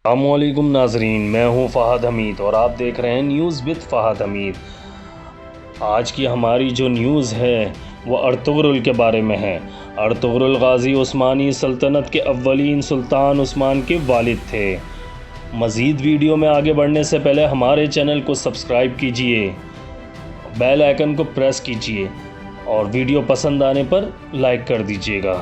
السلام علیکم ناظرین، میں ہوں فہد حمید اور آپ دیکھ رہے ہیں نیوز وتھ فہد حمید۔ آج کی ہماری جو نیوز ہے وہ ارطغرل کے بارے میں ہے۔ ارطغرل غازی عثمانی سلطنت کے اولین سلطان عثمان کے والد تھے۔ مزید ویڈیو میں آگے بڑھنے سے پہلے ہمارے چینل کو سبسکرائب کیجئے، بیل آئیکن کو پریس کیجئے اور ویڈیو پسند آنے پر لائک کر دیجئے گا۔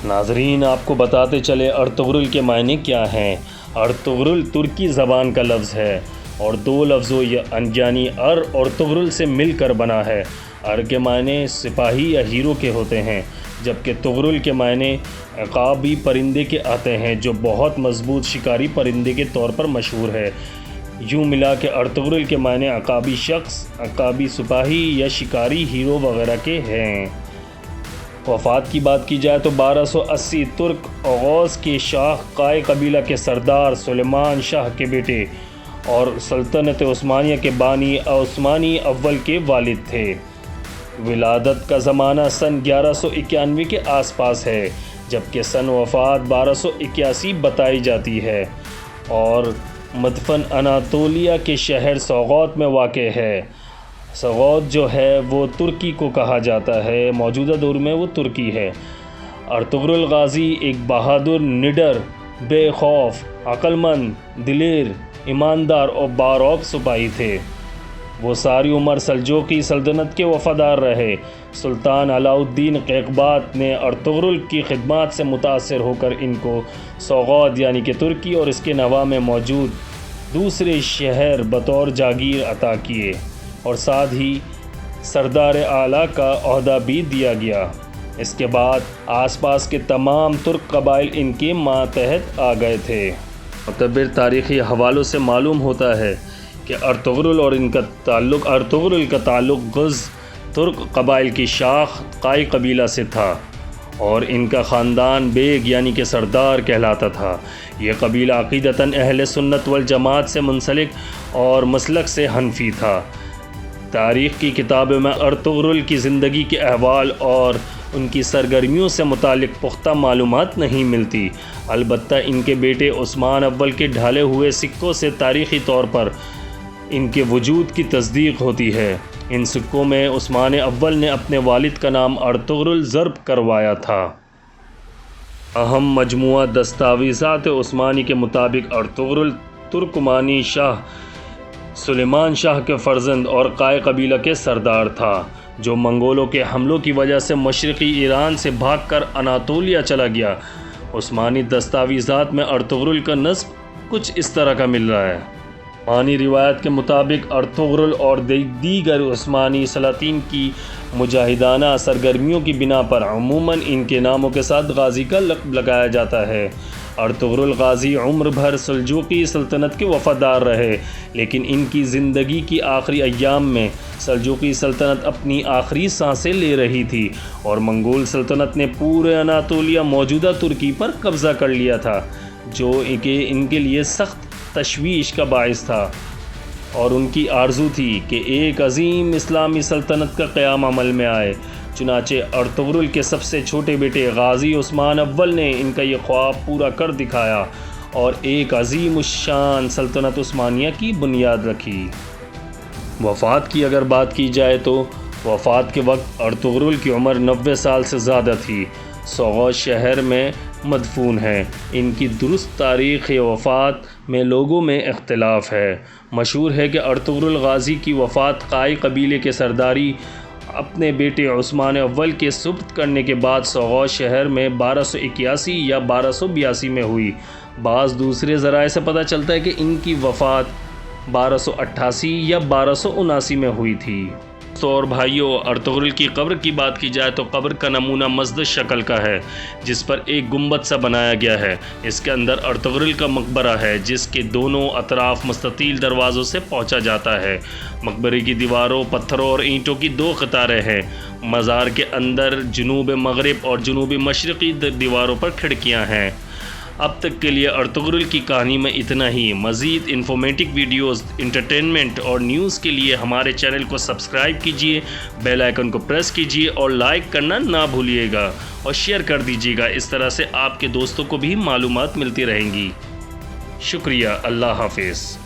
ناظرین، آپ کو بتاتے چلے ارطغرل کے معنی کیا ہیں۔ ارطغرل ترکی زبان کا لفظ ہے اور دو لفظوں یعنی اور طغرل سے مل کر بنا ہے۔ کے معنی سپاہی یا ہیرو کے ہوتے ہیں، جبکہ طغرل کے معنی عقابی پرندے کے آتے ہیں جو بہت مضبوط شکاری پرندے کے طور پر مشہور ہے۔ یوں ملا کے ارطغرل کے معنی عقابی شخص، عقابی سپاہی یا شکاری ہیرو وغیرہ کے ہیں۔ وفات کی بات کی جائے تو 1280 ترک اوغوز کے شاہ قائ قبیلہ کے سردار سلیمان شاہ کے بیٹے اور سلطنت عثمانیہ کے بانی عثمانی اول کے والد تھے۔ ولادت کا زمانہ سن 1191 کے آس پاس ہے، جبکہ سن وفات 1281 بتائی جاتی ہے اور مدفن اناطولیہ کے شہر سوغوت میں واقع ہے۔ سوغوت جو ہے وہ ترکی کو کہا جاتا ہے، موجودہ دور میں وہ ترکی ہے۔ ارطغرل غازی ایک بہادر، نڈر، بے خوف، عقل مند، دلیر، ایماندار اور باروق سپاہی تھے۔ وہ ساری عمر سلجوقی سلطنت کے وفادار رہے۔ سلطان علاء الدین قیقباد نے ارطغرل کی خدمات سے متاثر ہو کر ان کو سوغوت یعنی کہ ترکی اور اس کے نواح میں موجود دوسرے شہر بطور جاگیر عطا کیے اور ساتھ ہی سردار اعلیٰ کا عہدہ بھی دیا گیا۔ اس کے بعد آس پاس کے تمام ترک قبائل ان کے ماتحت آ گئے تھے۔ معتبر تاریخی حوالوں سے معلوم ہوتا ہے کہ ارطغرل کا تعلق غز ترک قبائل کی شاخ قائ قبیلہ سے تھا اور ان کا خاندان بیگ یعنی کہ سردار کہلاتا تھا۔ یہ قبیلہ عقیدتاً اہل سنت والجماعت سے منسلک اور مسلک سے حنفی تھا۔ تاریخ کی کتابوں میں ارطغرل کی زندگی کے احوال اور ان کی سرگرمیوں سے متعلق پختہ معلومات نہیں ملتی، البتہ ان کے بیٹے عثمان اول کے ڈھالے ہوئے سکوں سے تاریخی طور پر ان کے وجود کی تصدیق ہوتی ہے۔ ان سکوں میں عثمان اول نے اپنے والد کا نام ارطغرل ضرب کروایا تھا۔ اہم مجموعہ دستاویزات عثمانی کے مطابق ارطغرل ترکمانی شاہ سلیمان شاہ کے فرزند اور قائ قبیلہ کے سردار تھا، جو منگولوں کے حملوں کی وجہ سے مشرقی ایران سے بھاگ کر اناطولیہ چلا گیا۔ عثمانی دستاویزات میں ارطغرل کا نسب کچھ اس طرح کا مل رہا ہے۔ عثمانی روایت کے مطابق ارطغرل اور دیگر عثمانی سلاطین کی مجاہدانہ سرگرمیوں کی بنا پر عموماً ان کے ناموں کے ساتھ غازی کا لقب لگایا جاتا ہے۔ ارطغرل غازی عمر بھر سلجوقی سلطنت کے وفادار رہے، لیکن ان کی زندگی کی آخری ایام میں سلجوقی سلطنت اپنی آخری سانسیں لے رہی تھی اور منگول سلطنت نے پورے اناطولیہ موجودہ ترکی پر قبضہ کر لیا تھا، جو ان کے لیے سخت تشویش کا باعث تھا اور ان کی آرزو تھی کہ ایک عظیم اسلامی سلطنت کا قیام عمل میں آئے۔ چنانچہ ارطغرل کے سب سے چھوٹے بیٹے غازی عثمان اول نے ان کا یہ خواب پورا کر دکھایا اور ایک عظیم الشان سلطنت عثمانیہ کی بنیاد رکھی۔ وفات کی اگر بات کی جائے تو وفات کے وقت ارطغرل کی عمر 90 سال سے زیادہ تھی۔ سوغوت شہر میں مدفون ہے۔ ان کی درست تاریخ وفات میں لوگوں میں اختلاف ہے۔ مشہور ہے کہ ارطغرل غازی کی وفات قائ قبیلے کے سرداری اپنے بیٹے عثمان اول کے سپرد کرنے کے بعد سوغوت شہر میں 1281 یا 1282 میں ہوئی۔ بعض دوسرے ذرائع سے پتہ چلتا ہے کہ ان کی وفات 1288 یا 1279 میں ہوئی تھی۔ اور بھائیوں، ارطغرل کی قبر کی بات کی جائے تو قبر کا نمونہ مسجد شکل کا ہے، جس پر ایک گنبد سا بنایا گیا ہے۔ اس کے اندر ارطغرل کا مقبرہ ہے، جس کے دونوں اطراف مستطیل دروازوں سے پہنچا جاتا ہے۔ مقبرے کی دیواروں، پتھروں اور اینٹوں کی 2 قطاریں ہیں۔ مزار کے اندر جنوب مغرب اور جنوب مشرقی دیواروں پر کھڑکیاں ہیں۔ اب تک کے لیے ارطغرل کی کہانی میں اتنا ہی۔ مزید انفارمیٹو ویڈیوز، انٹرٹینمنٹ اور نیوز کے لیے ہمارے چینل کو سبسکرائب کیجیے، بیل آئیکن کو پریس کیجیے اور لائک کرنا نہ بھولیے گا اور شیئر کر دیجیے گا۔ اس طرح سے آپ کے دوستوں کو بھی معلومات ملتی رہیں گی۔ شکریہ، اللہ حافظ.